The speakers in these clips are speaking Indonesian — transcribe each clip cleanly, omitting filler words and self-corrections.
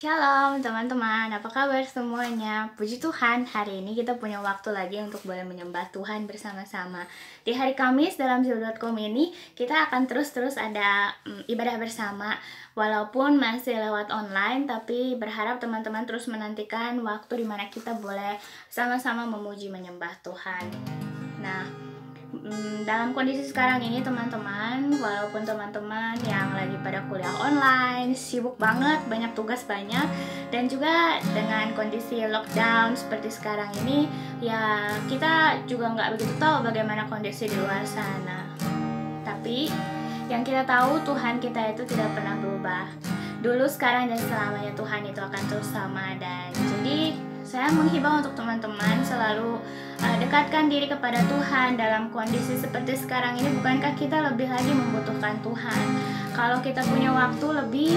Shalom teman-teman, apa kabar semuanya? Puji Tuhan, hari ini kita punya waktu lagi untuk boleh menyembah Tuhan bersama-sama. Di hari Kamis dalam Zil.com ini, kita akan terus-terus ada ibadah bersama. Walaupun masih lewat online, tapi berharap teman-teman terus menantikan waktu di mana kita boleh sama-sama memuji menyembah Tuhan. Nah, dalam kondisi sekarang ini teman-teman, walaupun teman-teman yang lagi pada kuliah online, sibuk banget, banyak tugas banyak, dan juga dengan kondisi lockdown seperti sekarang ini, ya kita juga nggak begitu tahu bagaimana kondisi di luar sana. Tapi yang kita tahu, Tuhan kita itu tidak pernah berubah. Dulu, sekarang, dan selamanya Tuhan itu akan terus sama. Dan jadi saya menghimbau untuk teman-teman selalu dekatkan diri kepada Tuhan dalam kondisi seperti sekarang ini. Bukankah kita lebih lagi membutuhkan Tuhan? Kalau kita punya waktu lebih,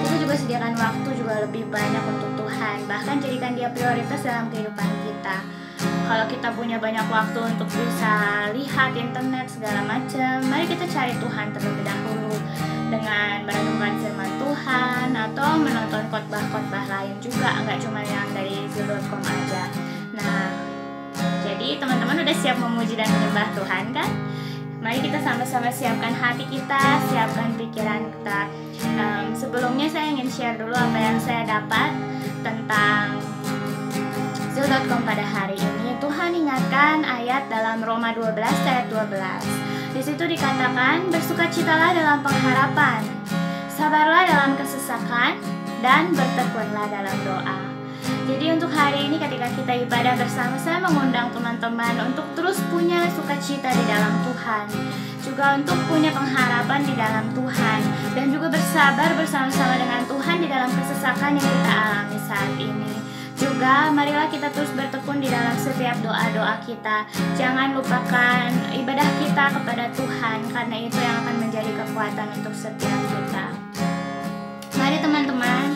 kita juga sediakan waktu juga lebih banyak untuk Tuhan. Bahkan jadikan dia prioritas dalam kehidupan kita. Kalau kita punya banyak waktu untuk bisa lihat internet segala macam, mari kita cari Tuhan terlebih dahulu dengan merenungkan firman Tuhan atau menonton khotbah-khotbah lain juga, nggak cuma yang dari Zil.com aja. Nah, jadi teman-teman udah siap memuji dan menyembah Tuhan kan? Mari kita sama-sama siapkan hati kita, siapkan pikiran kita. Sebelumnya saya ingin share dulu apa yang saya dapat tentang Zil.com pada hari ini. Tuhan ingatkan ayat dalam Roma 12 ayat 12. Di situ dikatakan, bersukacitalah dalam pengharapan, sabarlah dalam kesesakan, dan bertekunlah dalam doa. Jadi untuk hari ini ketika kita ibadah bersama, saya mengundang teman-teman untuk terus punya sukacita di dalam Tuhan, juga untuk punya pengharapan di dalam Tuhan, dan juga bersabar bersama-sama dengan Tuhan di dalam kesesakan yang kita alami saat ini. Juga marilah kita terus bertekun di dalam setiap doa-doa kita. Jangan lupakan ibadah kita kepada Tuhan, karena itu yang akan menjadi kekuatan untuk setiap kita. Mari teman-teman,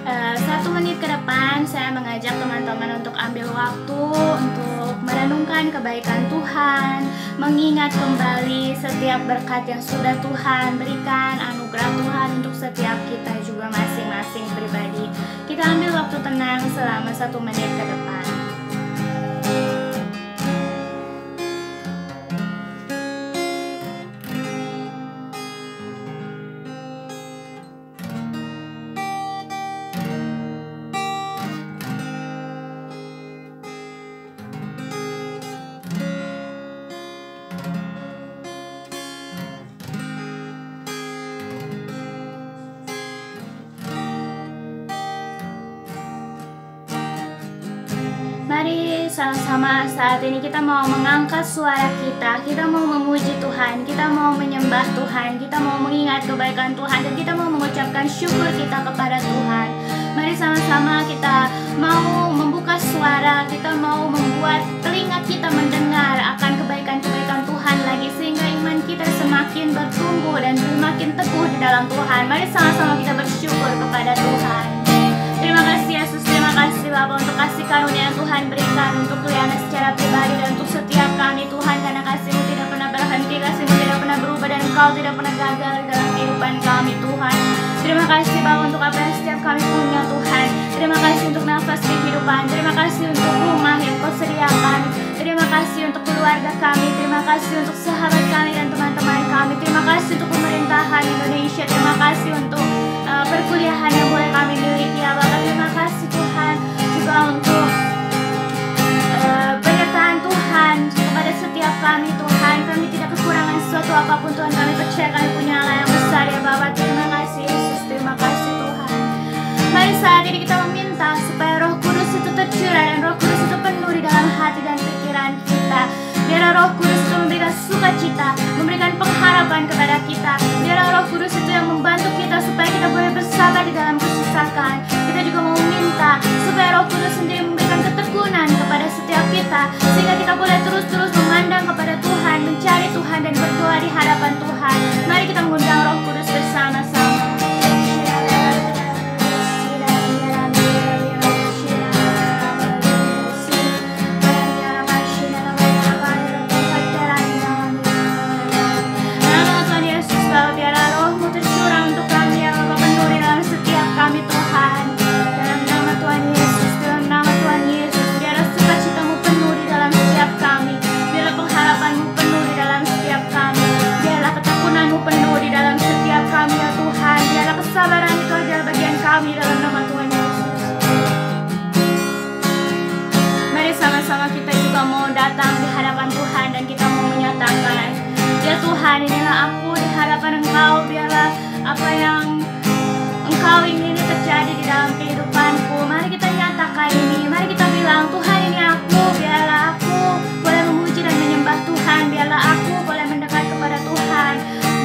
1 menit ke depan saya mengajak teman-teman untuk ambil waktu untuk merenungkan kebaikan Tuhan, mengingat kembali setiap berkat yang sudah Tuhan berikan, anugerah Tuhan untuk setiap kita juga masing-masing pribadi. Kita ambil waktu tenang selama 1 menit ke depan. Mari sama-sama saat ini kita mau mengangkat suara kita mau memuji Tuhan, kita mau menyembah Tuhan, kita mau mengingat kebaikan Tuhan, dan kita mau mengucapkan syukur kita kepada Tuhan. Mari sama-sama kita mau membuka suara, kita mau membuat telinga kita mendengar akan kebaikan-kebaikan Tuhan lagi, sehingga iman kita semakin bertumbuh dan semakin teguh di dalam Tuhan. Mari sama-sama kita bersyukur kepada Tuhan. Terima kasih Yesus, terima kasih Bapa untuk kasih karunia yang Tuhan berikan untuk Liana secara pribadi dan untuk setiap kami Tuhan, karena kasih-Mu tidak pernah berhenti, kasih-Mu tidak pernah berubah, dan Engkau tidak pernah gagal di dalam kehidupan kami Tuhan. Terima kasih Bapa untuk apa yang setiap kami punya Tuhan. Terima kasih untuk nafas kehidupan, terima kasih untuk rumah yang Kau sediakan, terima kasih untuk keluarga kami, terima kasih untuk sahabat kami dan teman-teman kami, terima kasih untuk pemerintahan Indonesia, terima kasih untuk perkuliahan yang boleh kami miliki ya Bapak. Terima kasih Tuhan juga untuk penyertaan Tuhan kepada setiap kami Tuhan. Kami tidak kekurangan sesuatu apapun Tuhan, kami percaya kami punya Allah yang besar ya Bapak. Terima kasih Yesus, terima kasih Tuhan. Mari saat ini kita meminta supaya Roh Kudus itu tercurah dan Roh Kudus itu penuh di dalam hati dan pikiran kita. Biar Roh Kudus itu memberikan sukacita, memberikan pengharapan kepada kita. Biar Roh Kudus itu yang membantu kita supaya kita boleh bersabar di dalam kesesakan. Kita juga mau minta supaya Roh Kudus sendiri memberikan ketekunan kepada setiap kita, sehingga kita boleh terus-terus memandang kepada Tuhan, mencari Tuhan, dan berdoa di hadapan Tuhan. Mari kita mengundang Roh Kudus bersama-sama. Biarlah Roh-Mu tercurah untuk kami yang penuh di dalam setiap dan kita mau menyatakan, ya Tuhan, inilah aku di hadapan Engkau. Biarlah apa yang Engkau ingini terjadi di dalam kehidupanku. Mari kita nyatakan ini, mari kita bilang, Tuhan ini aku. Biarlah aku boleh memuji dan menyembah Tuhan. Biarlah aku boleh mendekat kepada Tuhan.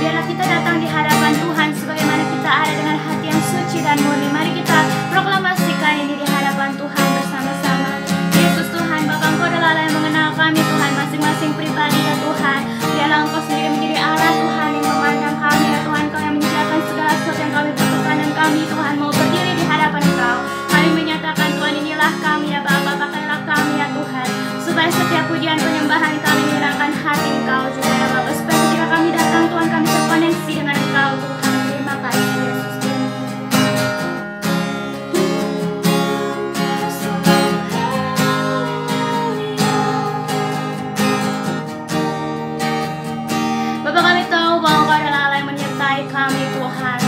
Biarlah kita datang di hadapan Tuhan sebagaimana kita ada dengan hati yang suci dan murni. Mari kita proklamasikan ini di hadapan Tuhan bersama-sama. Yesus Tuhan, Bapa, Engkau adalah Allah yang mengenal kami Tuhan, masing-masing pribadi ya Tuhan. Biarlah Engkau sendiri menjadi Allah Tuhan yang memandang kami ya Tuhan. Engkau yang menyediakan segala sesuatu yang kami butuhkan, dan kami Tuhan mau berdiri di hadapan Engkau. Kami menyatakan Tuhan, inilah kami ya Bapa, pakailah kami ya Tuhan, supaya setiap pujian penyembahan kami menyenangkan hati Engkau juga ya Bapa, supaya ketika kami datang Tuhan, kami terkoneksi dengan Engkau Tuhan. Terima kasih Yesus. Bapak, kami tahu bahwa Engkau adalah Allah yang menyertai kami Tuhan,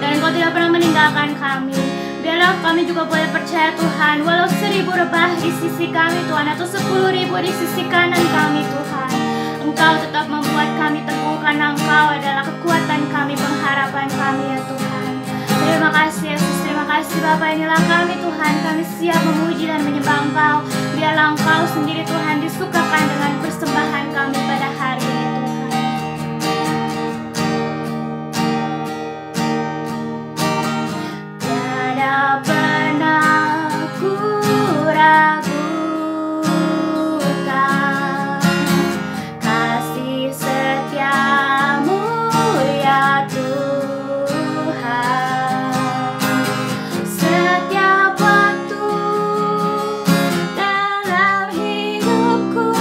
dan Engkau tidak pernah meninggalkan kami. Biarlah kami juga boleh percaya Tuhan, walau 1000 rebah di sisi kami Tuhan, atau 10.000 di sisi kanan kami Tuhan, Engkau tetap membuat kami teguh, karena Engkau adalah kekuatan kami, pengharapan kami ya Tuhan. Terima kasih Yesus, terima kasih Bapa. Inilah kami Tuhan, kami siap memuji dan menyembah Engkau. Biarlah Engkau sendiri Tuhan disukakan dengan persembahan kami pada hari ini Tuhan. Tiada pernah ku ragukan kasih setiamu ya Tuhan. Setiap waktu dalam hidupku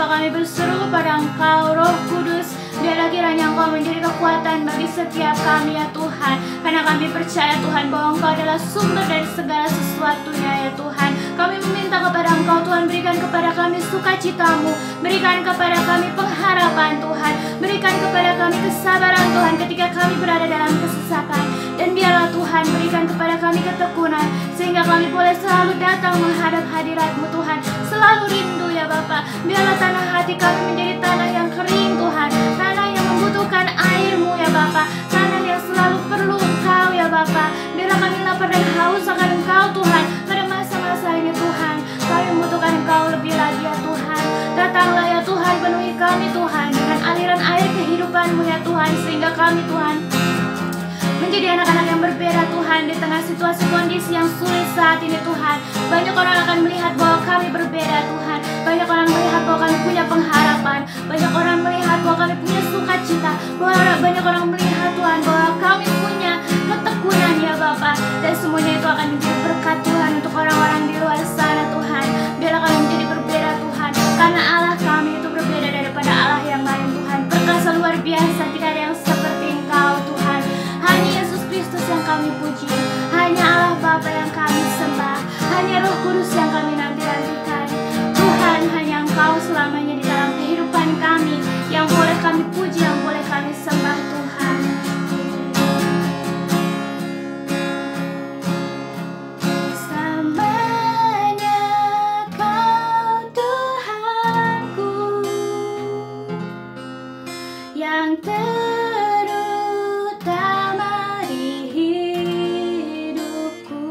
kami berseru kepada Engkau, Roh Kudus. Biarlah kiranya Engkau menjadi kekuatan bagi setiap kami ya Tuhan. Karena kami percaya Tuhan bahwa Engkau adalah sumber dari segala sesuatunya ya Tuhan. Kami meminta kepada Engkau Tuhan, berikan kepada kami sukacitamu, berikan kepada kami pengharapan Tuhan, berikan kepada kami kesabaran Tuhan ketika kami berada dalam kesesakan. Dan biarlah Tuhan berikan kepada kami ketekunan, sehingga kami boleh selalu datang menghadap hadirat-Mu Tuhan, selalu rindu ya Bapa. Biarlah tanah hati kami menjadi tanah yang kering Tuhan, tanah yang membutuhkan air-Mu ya Bapa, tanah yang selalu perlu Engkau ya Bapa. Biarlah kami lapar dan haus akan Engkau Tuhan pada masa-masa ini Tuhan. Kami membutuhkan Engkau lebih lagi ya Tuhan. Datanglah ya Tuhan, penuhi kami Tuhan dengan aliran air kehidupan-Mu ya Tuhan, sehingga kami Tuhan menjadi anak-anak yang berbeda Tuhan di tengah situasi kondisi yang sulit saat ini Tuhan. Banyak orang akan melihat bahwa kami berbeda Tuhan. Banyak orang melihat bahwa kami punya pengharapan. Banyak orang melihat bahwa kami punya sukacita. Banyak orang melihat Tuhan bahwa kami punya ketekunan ya Bapa. Dan semuanya itu akan menjadi berkat Tuhan untuk orang-orang di luar sana Tuhan. Biarlah kami menjadi berbeda Tuhan, karena Allah kami itu berbeda daripada Allah yang lain Tuhan. Perkasa luar biasa, tidak ada yang seperti Engkau Tuhan. Hanya Yesus Kristus yang kami puji, hanya Allah Bapa yang kami sembah, hanya Roh Kudus yang kami nanti-nantikan. Tuhan, hanya Engkau selamanya di dalam kehidupan kami, yang boleh kami puji, yang boleh kami sembah Tuhan. Selamanya Kau Tuhanku, yang terutama di hidupku.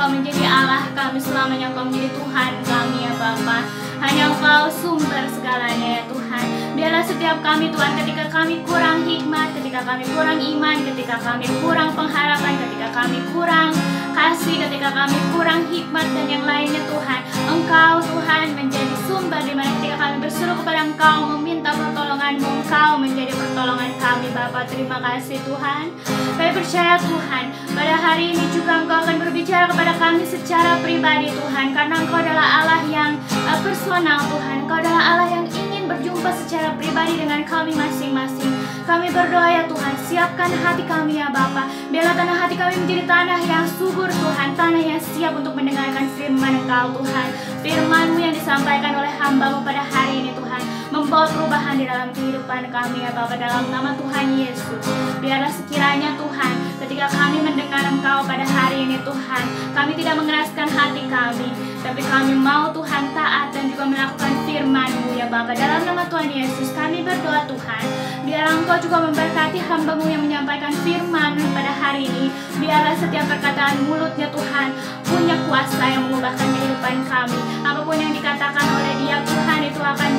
Engkau menjadi Allah kami selamanya, Engkau menjadi Tuhan kami ya Bapa. Hanya Engkau sumber segalanya ya Tuhan. Biarlah setiap kami Tuhan, ketika kami kurang hikmat, ketika kami kurang iman, ketika kami kurang pengharapan, ketika kami kurang kasih, ketika kami kurang hikmat dan yang lainnya Tuhan, Engkau Tuhan menjadi sumber di mana ketika kami berseru kepada Engkau meminta pertolongan-Mu, Engkau menjadi pertolongan kami Bapa. Terima kasih Tuhan. Kami percaya Tuhan, pada hari ini juga Engkau akan berbicara kepada kami secara pribadi Tuhan, karena Engkau adalah Allah yang personal Tuhan. Engkau adalah Allah yang ingin berjumpa secara pribadi dengan kami masing-masing. Kami berdoa ya Tuhan, siapkan hati kami ya Bapa. Biarlah tanah hati kami menjadi tanah yang subur Tuhan, tanah yang siap untuk mendengarkan firman Engkau Tuhan. Firman-Mu yang disampaikan oleh hamba-Mu pada hari ini Tuhan, membawa perubahan di dalam kehidupan kami ya Bapa, dalam nama Tuhan Yesus. Biarlah sekiranya Tuhan, ketika kami mendengar Engkau pada hari ini Tuhan, kami tidak mengeraskan hati kami, tapi kami mau Tuhan taat dan juga melakukan firman-Mu ya Bapa. Dalam nama Tuhan Yesus kami berdoa Tuhan, biarlah Engkau juga memberkati hamba-Mu yang menyampaikan firman pada hari ini. Biarlah setiap perkataan mulutnya Tuhan punya kuasa yang mengubahkan kehidupan kami. Apapun yang dikatakan oleh dia Tuhan, itu akan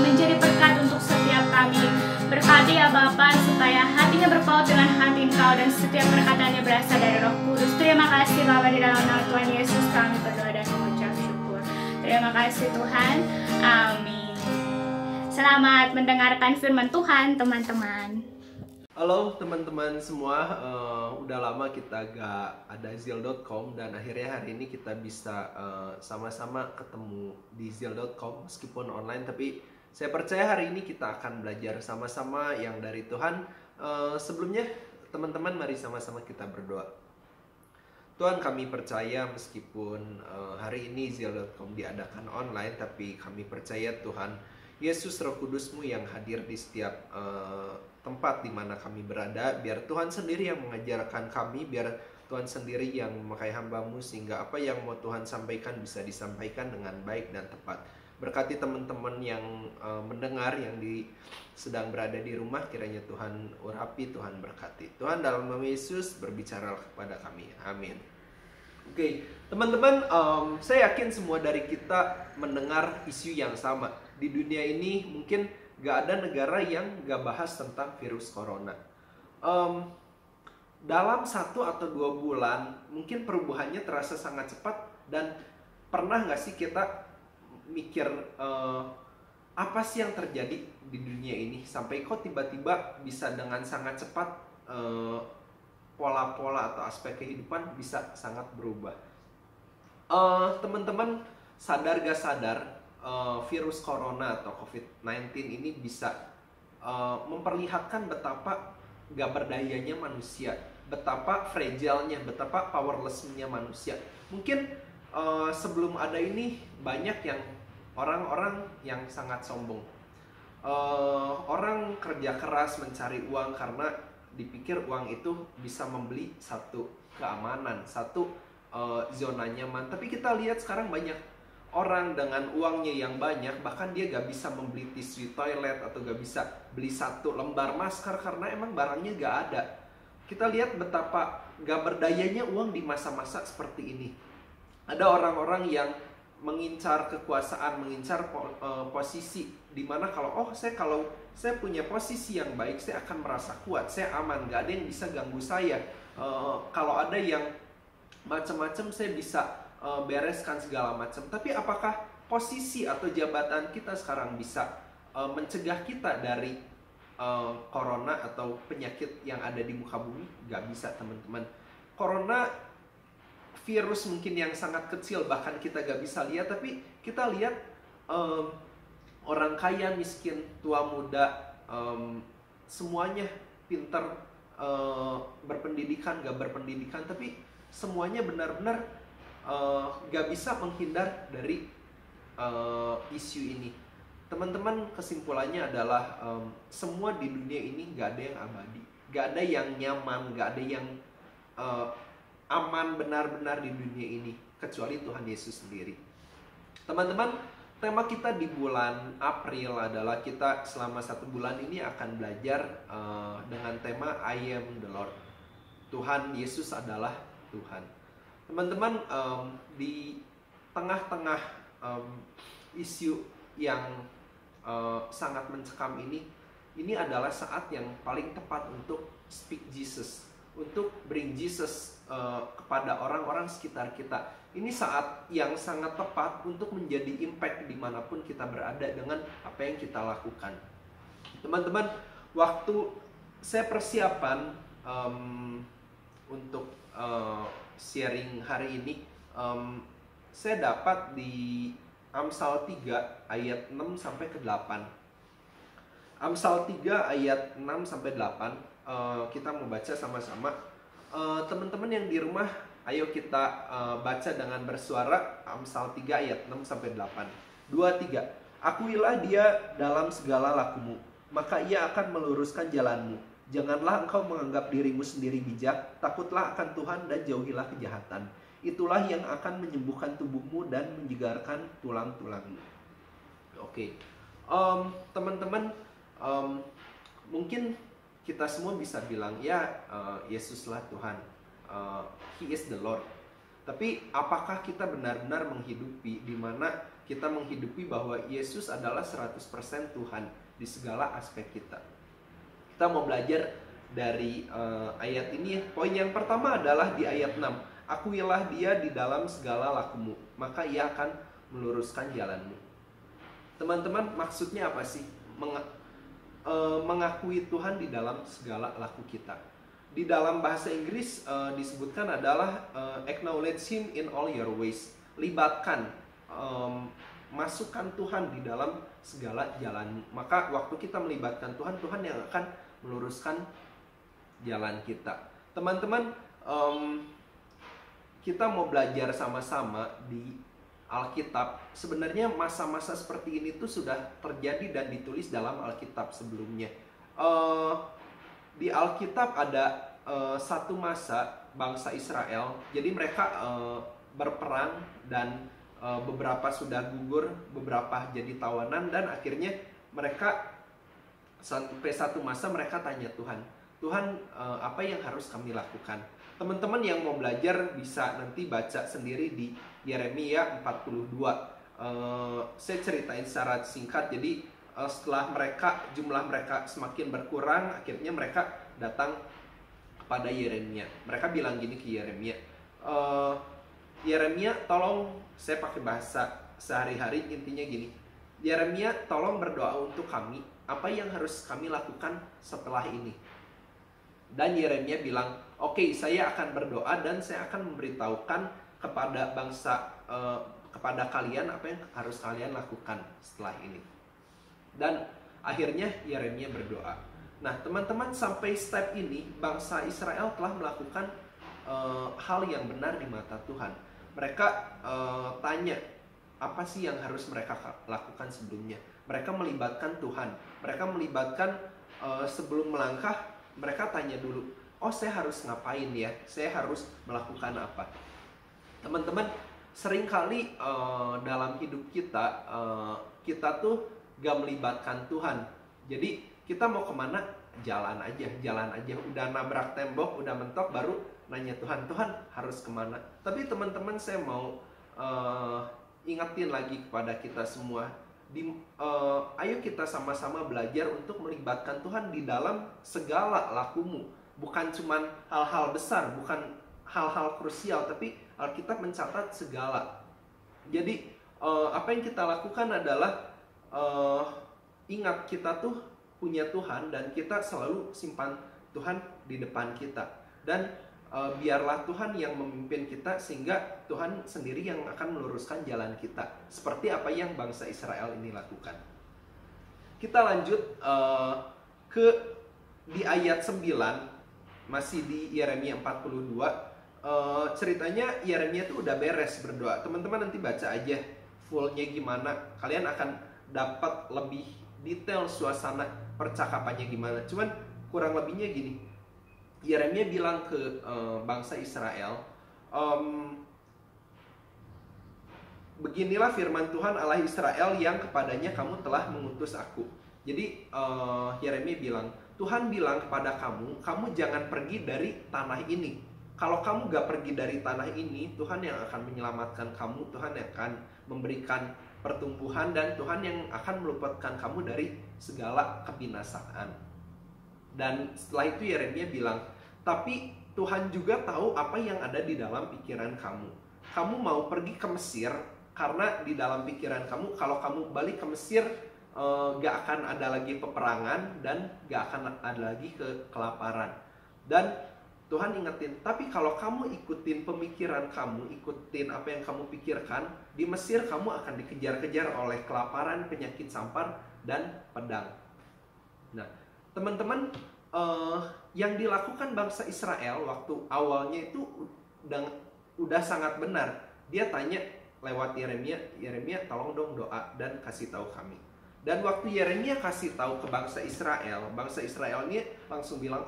menjadi berkat untuk setiap kami. Berkati ya Bapa, supaya hatinya berpaut dengan hati Engkau dan setiap perkataannya berasal dari Roh Kudus. Terima kasih Bapa, di dalam nama Tuhan Yesus kami berdoa dan mengucap syukur. Terima kasih Tuhan. Amin. Selamat mendengarkan firman Tuhan teman-teman. Halo teman-teman semua, udah lama kita gak ada Zeal.com dan akhirnya hari ini kita bisa sama-sama ketemu di Zeal.com meskipun online, tapi saya percaya hari ini kita akan belajar sama-sama yang dari Tuhan. Sebelumnya teman-teman mari sama-sama kita berdoa. Tuhan, kami percaya meskipun hari ini Zeal.com diadakan online, tapi kami percaya Tuhan Yesus Roh Kudus-Mu yang hadir di setiap tempat di mana kami berada. Biar Tuhan sendiri yang mengajarkan kami, biar Tuhan sendiri yang memakai hamba-Mu sehingga apa yang mau Tuhan sampaikan bisa disampaikan dengan baik dan tepat. Berkati teman-teman yang mendengar, yang sedang berada di rumah, kiranya Tuhan urapi, Tuhan berkati. Tuhan dalam nama Yesus berbicara kepada kami. Amin. Oke, teman-teman, saya yakin semua dari kita mendengar isu yang sama. Di dunia ini mungkin gak ada negara yang gak bahas tentang virus corona. Dalam 1 atau 2 bulan mungkin perubahannya terasa sangat cepat. Dan pernah gak sih kita mikir apa sih yang terjadi di dunia ini sampai kok tiba-tiba bisa dengan sangat cepat pola-pola atau aspek kehidupan bisa sangat berubah. Teman-teman sadar gak sadar, virus corona atau COVID-19 ini bisa memperlihatkan betapa gak berdayanya manusia, betapa fragile-nya, betapa powerless-nya manusia. Mungkin sebelum ada ini banyak yang orang-orang yang sangat sombong. Orang kerja keras mencari uang karena dipikir uang itu bisa membeli satu keamanan, satu zona nyaman. Tapi kita lihat sekarang banyak orang dengan uangnya yang banyak, bahkan dia gak bisa membeli tisu toilet atau gak bisa beli satu lembar masker karena emang barangnya gak ada. Kita lihat betapa gak berdayanya uang di masa-masa seperti ini. Ada orang-orang yang mengincar kekuasaan, mengincar posisi, dimana kalau saya punya posisi yang baik, saya akan merasa kuat, saya aman, gak ada yang bisa ganggu saya. Kalau ada yang macam-macam, saya bisa bereskan segala macam. Tapi apakah posisi atau jabatan kita sekarang bisa mencegah kita dari corona atau penyakit yang ada di muka bumi? Gak bisa, teman-teman. Corona virus mungkin yang sangat kecil, bahkan kita gak bisa lihat, tapi kita lihat orang kaya, miskin, tua, muda, semuanya pinter, berpendidikan, gak berpendidikan, tapi semuanya benar-benar gak bisa menghindar dari isu ini. Teman-teman, kesimpulannya adalah semua di dunia ini gak ada yang abadi, gak ada yang nyaman, gak ada yang aman benar-benar di dunia ini kecuali Tuhan Yesus sendiri. Teman-teman, tema kita di bulan April adalah kita selama 1 bulan ini akan belajar dengan tema I am the Lord. Tuhan Yesus adalah Tuhan. Teman-teman, di tengah-tengah isu yang sangat mencekam ini adalah saat yang paling tepat untuk speak Jesus, untuk bring Jesus kepada orang-orang sekitar kita. Ini saat yang sangat tepat untuk menjadi impact dimanapun kita berada dengan apa yang kita lakukan. Teman-teman, waktu saya persiapan untuk sharing hari ini, saya dapat di Amsal 3 ayat 6 sampai ke 8. Amsal 3 ayat 6 sampai 8, kita mau baca sama-sama. Teman-teman yang di rumah, ayo kita baca dengan bersuara. Amsal 3 ayat 6 sampai 8. 2, 3. Akuilah dia dalam segala lakumu, maka ia akan meluruskan jalanmu. Janganlah engkau menganggap dirimu sendiri bijak, takutlah akan Tuhan dan jauhilah kejahatan. Itulah yang akan menyembuhkan tubuhmu dan menyegarkan tulang-tulangmu. Oke, teman-teman, mungkin kita semua bisa bilang, ya Yesuslah Tuhan, He is the Lord. Tapi apakah kita benar-benar menghidupi, di mana kita menghidupi bahwa Yesus adalah 100% Tuhan di segala aspek kita? Kita mau belajar dari ayat ini. Poin yang pertama adalah di ayat 6. Akuilah dia di dalam segala lakumu, maka ia akan meluruskan jalanmu. Teman-teman, maksudnya apa sih? Mengakui Tuhan di dalam segala laku kita. Di dalam bahasa Inggris disebutkan adalah acknowledge Him in all your ways. Libatkan, masukkan Tuhan di dalam segala jalanmu. Maka waktu kita melibatkan Tuhan, Tuhan yang akan meluruskan jalan kita. Teman-teman, kita mau belajar sama-sama di Alkitab. Sebenarnya masa-masa seperti ini tuh sudah terjadi dan ditulis dalam Alkitab sebelumnya. Di Alkitab ada satu masa bangsa Israel. Jadi mereka berperang dan beberapa sudah gugur, beberapa jadi tawanan, dan akhirnya mereka sampai satu masa mereka tanya Tuhan, apa yang harus kami lakukan? Teman-teman yang mau belajar bisa nanti baca sendiri di Yeremia 42. Saya ceritain secara singkat. Jadi setelah jumlah mereka semakin berkurang, akhirnya mereka datang kepada Yeremia. Mereka bilang gini ke Yeremia, Yeremia, tolong, saya pakai bahasa sehari-hari, intinya gini, Yeremia, tolong berdoa untuk kami. Apa yang harus kami lakukan setelah ini? Dan Yeremia bilang, oke, saya akan berdoa dan saya akan memberitahukan kepada bangsa, kepada kalian apa yang harus kalian lakukan setelah ini. Dan akhirnya Yeremia berdoa. Nah, teman-teman, sampai step ini bangsa Israel telah melakukan hal yang benar di mata Tuhan. Mereka tanya, apa sih yang harus mereka lakukan sebelumnya? Mereka melibatkan Tuhan. Mereka melibatkan sebelum melangkah, mereka tanya dulu, oh saya harus ngapain ya? Saya harus melakukan apa? Teman-teman, seringkali dalam hidup kita, kita tuh gak melibatkan Tuhan. Jadi kita mau kemana? Jalan aja. Udah nabrak tembok, udah mentok, baru nanya Tuhan harus kemana? Tapi teman-teman, saya mau ingetin lagi kepada kita semua, ayo kita sama-sama belajar untuk melibatkan Tuhan di dalam segala lakumu. Bukan cuman hal-hal besar, bukan hal-hal krusial, tapi Alkitab mencatat segala. Jadi apa yang kita lakukan adalah ingat kita tuh punya Tuhan, dan kita selalu simpan Tuhan di depan kita. Dan biarlah Tuhan yang memimpin kita, sehingga Tuhan sendiri yang akan meluruskan jalan kita, seperti apa yang bangsa Israel ini lakukan. Kita lanjut di ayat 9, masih di Yeremia 42. Ceritanya Yeremia tuh udah beres berdoa. Teman-teman nanti baca aja fullnya gimana, kalian akan dapat lebih detail suasana percakapannya gimana. Cuman kurang lebihnya gini, Yeremia bilang ke bangsa Israel, beginilah firman Tuhan Allah Israel yang kepadanya kamu telah mengutus aku. Jadi Yeremia bilang, Tuhan bilang kepada kamu, kamu jangan pergi dari tanah ini. Kalau kamu gak pergi dari tanah ini, Tuhan yang akan menyelamatkan kamu, Tuhan yang akan memberikan pertumbuhan, dan Tuhan yang akan meluputkan kamu dari segala kebinasaan. Dan setelah itu Yeremia bilang, tapi Tuhan juga tahu apa yang ada di dalam pikiran kamu. Kamu mau pergi ke Mesir karena di dalam pikiran kamu, kalau kamu balik ke Mesir, gak akan ada lagi peperangan dan gak akan ada lagi kelaparan. Dan Tuhan ingetin, tapi kalau kamu ikutin pemikiran kamu, ikutin apa yang kamu pikirkan, di Mesir kamu akan dikejar-kejar oleh kelaparan, penyakit sampar, dan pedang. Nah, teman-teman, yang dilakukan bangsa Israel waktu awalnya itu udah sangat benar. Dia tanya lewat Yeremia, Yeremia tolong dong doa dan kasih tahu kami. Dan waktu Yeremia kasih tahu ke bangsa Israel ini langsung bilang,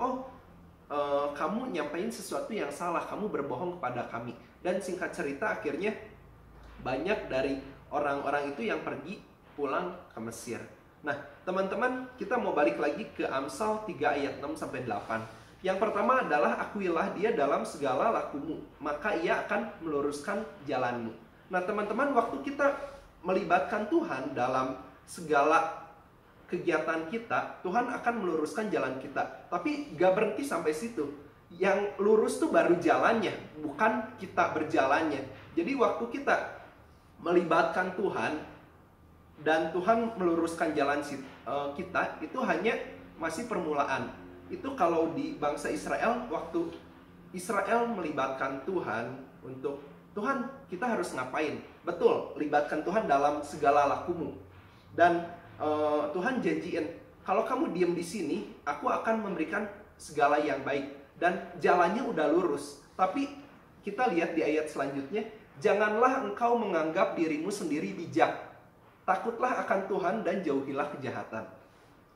kamu nyampain sesuatu yang salah, kamu berbohong kepada kami. Dan singkat cerita akhirnya banyak dari orang-orang itu yang pergi pulang ke Mesir. Nah, teman-teman, kita mau balik lagi ke Amsal 3 ayat 6-8. Yang pertama adalah, akuilah dia dalam segala lakumu, maka ia akan meluruskan jalanmu. Nah, teman-teman, waktu kita melibatkan Tuhan dalam segala kegiatan kita, Tuhan akan meluruskan jalan kita. Tapi gak berhenti sampai situ. Yang lurus tuh baru jalannya, bukan kita berjalannya. Jadi waktu kita melibatkan Tuhan dan Tuhan meluruskan jalan kita, itu hanya masih permulaan. Itu kalau di bangsa Israel, waktu Israel melibatkan Tuhan untuk, Tuhan kita harus ngapain? Betul, libatkan Tuhan dalam segala lakumu. Dan Tuhan janjiin, kalau kamu diam di sini, aku akan memberikan segala yang baik. Dan jalannya udah lurus. Tapi kita lihat di ayat selanjutnya, janganlah engkau menganggap dirimu sendiri bijak. Takutlah akan Tuhan dan jauhilah kejahatan.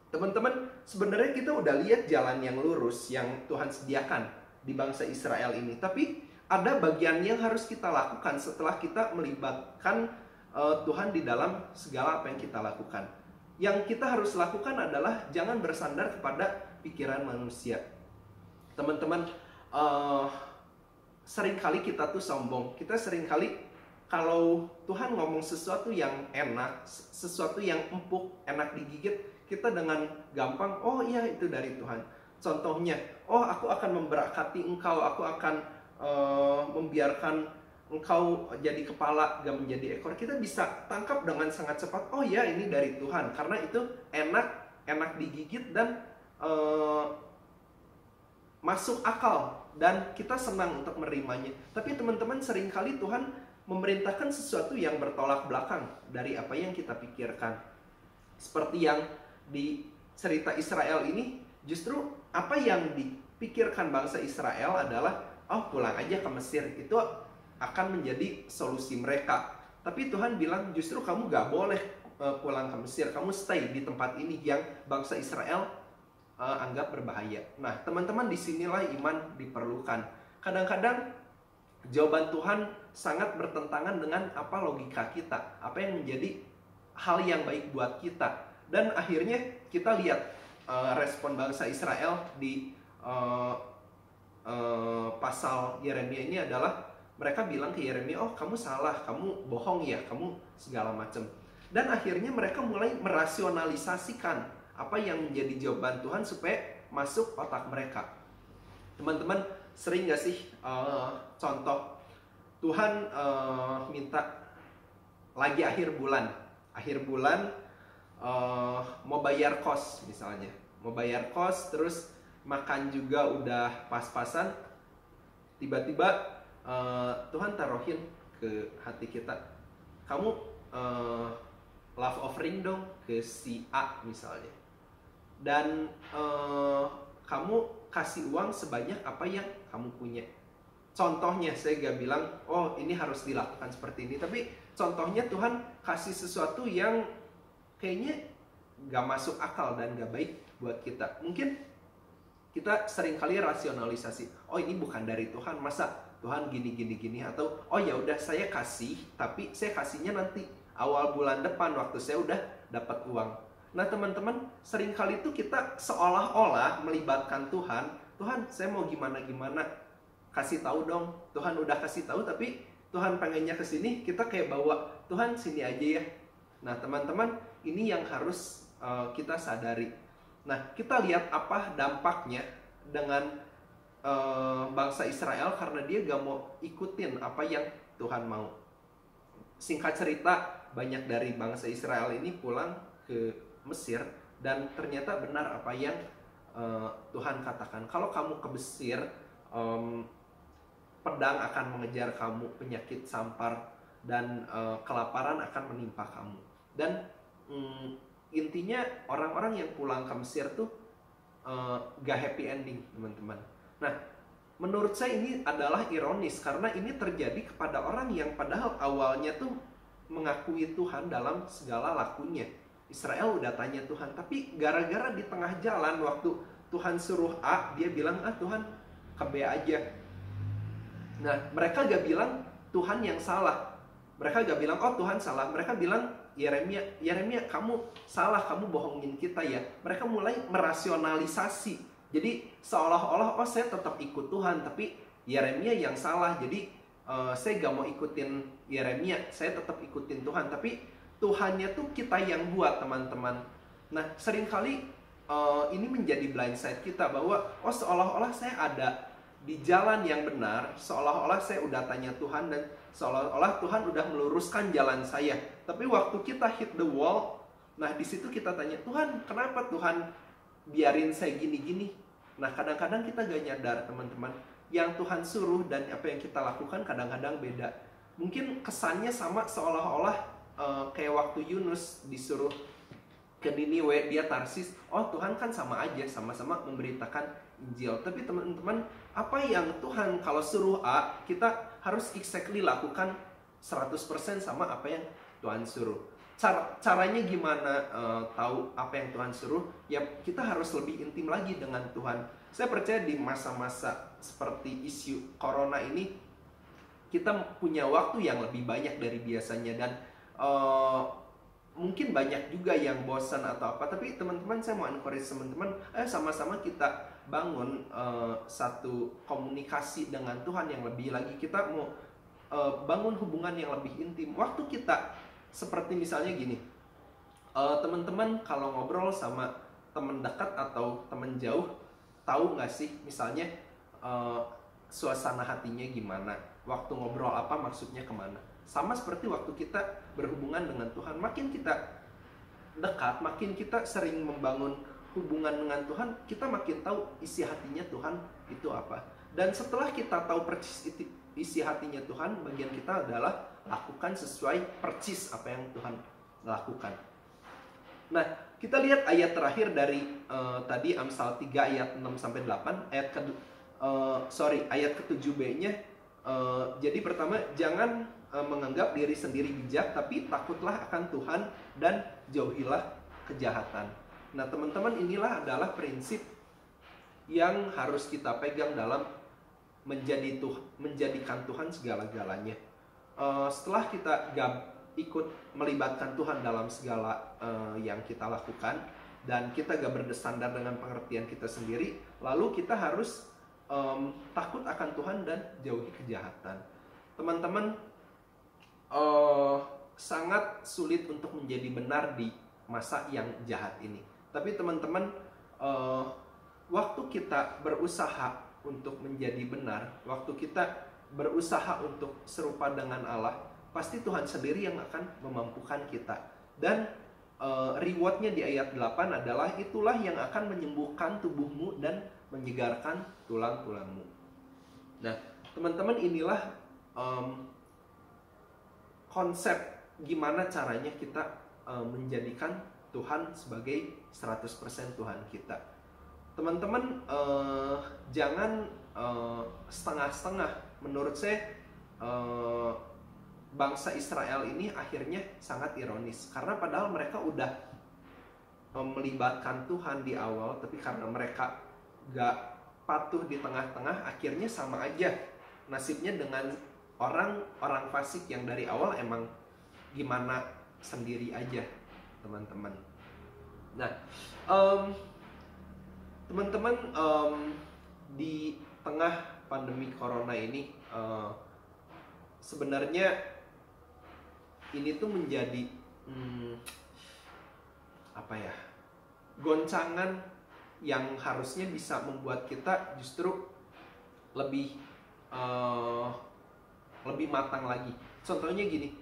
Teman-teman, sebenarnya kita udah lihat jalan yang lurus yang Tuhan sediakan di bangsa Israel ini. Tapi ada bagian yang harus kita lakukan setelah kita melibatkan Tuhan di dalam segala apa yang kita lakukan. Yang kita harus lakukan adalah jangan bersandar kepada pikiran manusia. Teman-teman, seringkali kita tuh sombong. Kita seringkali kalau Tuhan ngomong sesuatu yang enak, sesuatu yang empuk, enak digigit, kita dengan gampang, oh iya itu dari Tuhan. Contohnya, aku akan memberkati engkau, aku akan membiarkan engkau jadi kepala, gak menjadi ekor. Kita bisa tangkap dengan sangat cepat, oh ya ini dari Tuhan. Karena itu enak digigit dan masuk akal. Dan kita senang untuk menerimanya. Tapi teman-teman, seringkali Tuhan memerintahkan sesuatu yang bertolak belakang dari apa yang kita pikirkan. Seperti yang di cerita Israel ini, justru apa yang dipikirkan bangsa Israel adalah, pulang aja ke Mesir. Itu akan menjadi solusi mereka. Tapi Tuhan bilang, justru kamu gak boleh pulang ke Mesir. Kamu stay di tempat ini yang bangsa Israel anggap berbahaya. Nah, teman-teman, disinilah iman diperlukan. Kadang-kadang jawaban Tuhan sangat bertentangan dengan apa logika kita, apa yang menjadi hal yang baik buat kita. Dan akhirnya kita lihat respon bangsa Israel di pasal Yeremia ini adalah, mereka bilang ke Yeremia, kamu salah, kamu bohong ya, kamu segala macam. Dan akhirnya mereka mulai merasionalisasikan apa yang menjadi jawaban Tuhan supaya masuk otak mereka. Teman-teman, sering gak sih contoh Tuhan minta lagi akhir bulan mau bayar kos misalnya, mau bayar kos, terus makan juga udah pas-pasan, tiba-tiba Tuhan taruhin ke hati kita, kamu love offering dong ke si A misalnya, dan kamu kasih uang sebanyak apa yang kamu punya. Contohnya, saya gak bilang ini harus dilakukan seperti ini, tapi contohnya Tuhan kasih sesuatu yang kayaknya gak masuk akal dan gak baik buat kita. Mungkin kita seringkali rasionalisasi, ini bukan dari Tuhan, masa Tuhan gini, atau ya udah saya kasih, tapi saya kasihnya nanti awal bulan depan waktu saya udah dapat uang. Nah teman-teman, seringkali itu kita seolah-olah melibatkan Tuhan, saya mau gimana, kasih tahu dong, Tuhan udah kasih tahu tapi Tuhan pengennya ke sini, kita kayak bawa Tuhan sini aja ya. Nah teman-teman, ini yang harus kita sadari. Nah kita lihat apa dampaknya dengan bangsa Israel karena dia gak mau ikutin apa yang Tuhan mau. Singkat cerita, banyak dari bangsa Israel ini pulang ke Mesir dan ternyata benar apa yang Tuhan katakan. Kalau kamu ke Mesir, pedang akan mengejar kamu, penyakit sampar dan kelaparan akan menimpa kamu. Dan intinya orang-orang yang pulang ke Mesir tuh gak happy ending, teman-teman. Nah, menurut saya ini adalah ironis karena ini terjadi kepada orang yang padahal awalnya tuh mengakui Tuhan dalam segala lakunya. Israel udah tanya Tuhan, tapi gara-gara di tengah jalan waktu Tuhan suruh A, dia bilang, Tuhan ke B aja. Nah, mereka gak bilang Tuhan yang salah. Mereka gak bilang, oh Tuhan salah. Mereka bilang, Yeremia kamu salah, kamu bohongin kita ya. Mereka mulai merasionalisasi. Jadi seolah-olah, oh saya tetap ikut Tuhan, tapi Yeremia yang salah. Jadi saya gak mau ikutin Yeremia, saya tetap ikutin Tuhan. Tapi Tuhannya tuh kita yang buat, teman-teman. Nah, seringkali ini menjadi blind side kita bahwa oh seolah-olah saya ada di jalan yang benar, seolah-olah saya udah tanya Tuhan dan seolah-olah Tuhan udah meluruskan jalan saya. Tapi waktu kita hit the wall, nah di situ kita tanya, Tuhan kenapa Tuhan biarin saya gini-gini? Nah kadang-kadang kita gak nyadar, teman-teman, yang Tuhan suruh dan apa yang kita lakukan kadang-kadang beda. Mungkin kesannya sama seolah-olah kayak waktu Yunus disuruh ke Niniwe, dia Tarsis. Oh Tuhan kan sama aja, sama-sama memberitakan Injil. Tapi teman-teman, apa yang Tuhan kalau suruh A, kita harus exactly lakukan 100% sama apa yang Tuhan suruh. Caranya gimana tahu apa yang Tuhan suruh? Ya kita harus lebih intim lagi dengan Tuhan. Saya percaya di masa-masa seperti isu corona ini, kita punya waktu yang lebih banyak dari biasanya. Dan mungkin banyak juga yang bosan atau apa. Tapi teman-teman, saya mau encourage teman-teman, sama-sama kita bangun satu komunikasi dengan Tuhan yang lebih lagi. Kita mau bangun hubungan yang lebih intim. Waktu kita seperti misalnya gini, teman-teman kalau ngobrol sama teman dekat atau teman jauh, tahu nggak sih misalnya suasana hatinya gimana, waktu ngobrol apa maksudnya kemana. Sama seperti waktu kita berhubungan dengan Tuhan, makin kita dekat, makin kita sering membangun hubungan dengan Tuhan, kita makin tahu isi hatinya Tuhan itu apa. Dan setelah kita tahu persis isi hatinya Tuhan, bagian kita adalah lakukan sesuai persis apa yang Tuhan lakukan. Nah, kita lihat ayat terakhir dari tadi Amsal 3 ayat 6-8, ayat ke-7b-nya. Jadi pertama, jangan menganggap diri sendiri bijak, tapi takutlah akan Tuhan dan jauhilah kejahatan. Nah, teman-teman, inilah adalah prinsip yang harus kita pegang dalam menjadikan Tuhan segala-galanya. Setelah kita ikut melibatkan Tuhan dalam segala yang kita lakukan, dan kita gak bersandar dengan pengertian kita sendiri, lalu kita harus takut akan Tuhan dan jauhi kejahatan. Teman-teman, sangat sulit untuk menjadi benar di masa yang jahat ini. Tapi teman-teman, waktu kita berusaha untuk menjadi benar, waktu kita berusaha untuk serupa dengan Allah, pasti Tuhan sendiri yang akan memampukan kita. Dan rewardnya di ayat 8 adalah, itulah yang akan menyembuhkan tubuhmu dan menyegarkan tulang-tulangmu. Nah, teman-teman, inilah konsep gimana caranya kita menjadikan Tuhan sebagai 100% Tuhan kita. Teman-teman, jangan setengah-setengah. Menurut saya bangsa Israel ini akhirnya sangat ironis, karena padahal mereka udah melibatkan Tuhan di awal, tapi karena mereka gak patuh di tengah-tengah, akhirnya sama aja nasibnya dengan orang fasik yang dari awal emang gimana sendiri aja, teman-teman. Nah, teman-teman, di tengah pandemi corona ini, sebenarnya ini tuh menjadi apa ya, goncangan yang harusnya bisa membuat kita justru lebih matang lagi. Contohnya gini,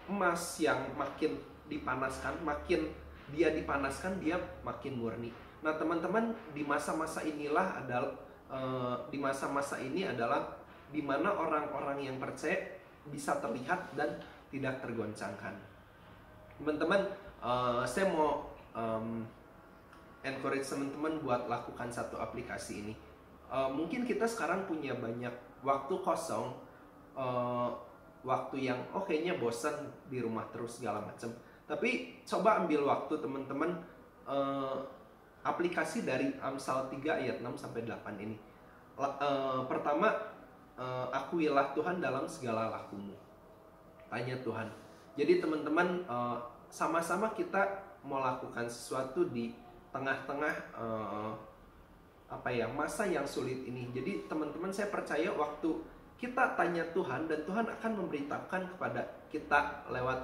emas yang makin dipanaskan, makin dia dipanaskan, dia makin murni. Nah teman-teman, di masa-masa inilah adalah di masa-masa ini adalah dimana orang-orang yang percaya bisa terlihat dan tidak tergoncangkan. Teman-teman, saya mau encourage teman-teman buat lakukan satu aplikasi ini. Mungkin kita sekarang punya banyak waktu kosong, waktu yang kayaknya bosan di rumah terus segala macam. Tapi coba ambil waktu teman-teman, aplikasi dari Amsal 3 ayat 6 sampai 8 ini. Pertama, akuilah Tuhan dalam segala lakumu. Tanya Tuhan. Jadi teman-teman, sama-sama kita mau lakukan sesuatu di tengah-tengah masa yang sulit ini. Jadi teman-teman, saya percaya waktu kita tanya Tuhan, dan Tuhan akan memberitahukan kepada kita lewat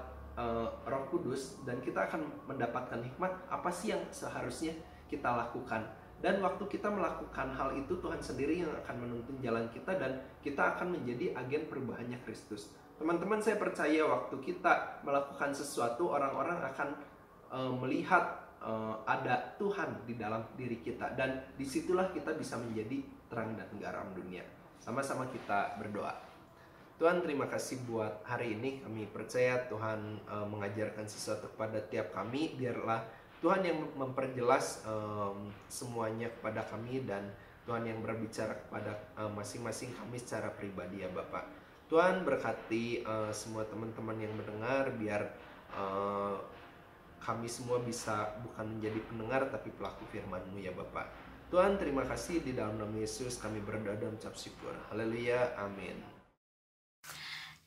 Roh Kudus, dan kita akan mendapatkan hikmat apa sih yang seharusnya kita lakukan. Dan waktu kita melakukan hal itu, Tuhan sendiri yang akan menuntun jalan kita, dan kita akan menjadi agen perubahannya Kristus. Teman-teman, saya percaya waktu kita melakukan sesuatu, orang-orang akan melihat ada Tuhan di dalam diri kita, dan disitulah kita bisa menjadi terang dan garam dunia. Sama-sama kita berdoa. Tuhan, terima kasih buat hari ini. Kami percaya Tuhan mengajarkan sesuatu kepada tiap kami. Biarlah Tuhan yang memperjelas semuanya kepada kami, dan Tuhan yang berbicara kepada masing-masing kami secara pribadi ya Bapak. Tuhan berkati semua teman-teman yang mendengar, biar kami semua bisa bukan menjadi pendengar tapi pelaku firman-Mu ya Bapak. Tuhan, terima kasih, di dalam nama Yesus kami berdoa dan ucap syukur. Haleluya, amin.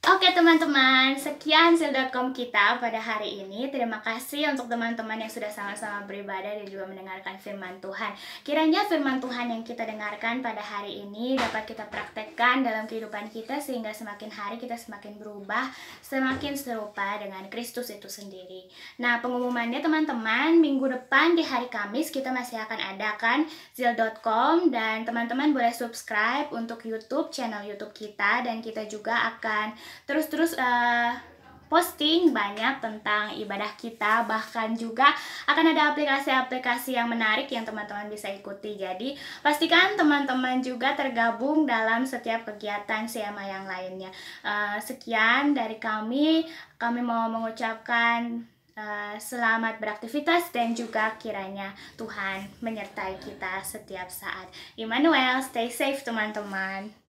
Oke teman-teman, sekian Zil.com kita pada hari ini. Terima kasih untuk teman-teman yang sudah sama-sama beribadah dan juga mendengarkan firman Tuhan. Kiranya firman Tuhan yang kita dengarkan pada hari ini dapat kita praktekkan dalam kehidupan kita, sehingga semakin hari kita semakin berubah, semakin serupa dengan Kristus itu sendiri. Nah, pengumumannya teman-teman, minggu depan di hari Kamis kita masih akan adakan Zil.com, dan teman-teman boleh subscribe untuk YouTube, channel YouTube kita, dan kita juga akan terus posting banyak tentang ibadah kita. Bahkan juga akan ada aplikasi-aplikasi yang menarik yang teman-teman bisa ikuti. Jadi pastikan teman-teman juga tergabung dalam setiap kegiatan Siama yang lainnya. Sekian dari kami mau mengucapkan selamat beraktivitas, dan juga kiranya Tuhan menyertai kita setiap saat. Immanuel, stay safe teman-teman.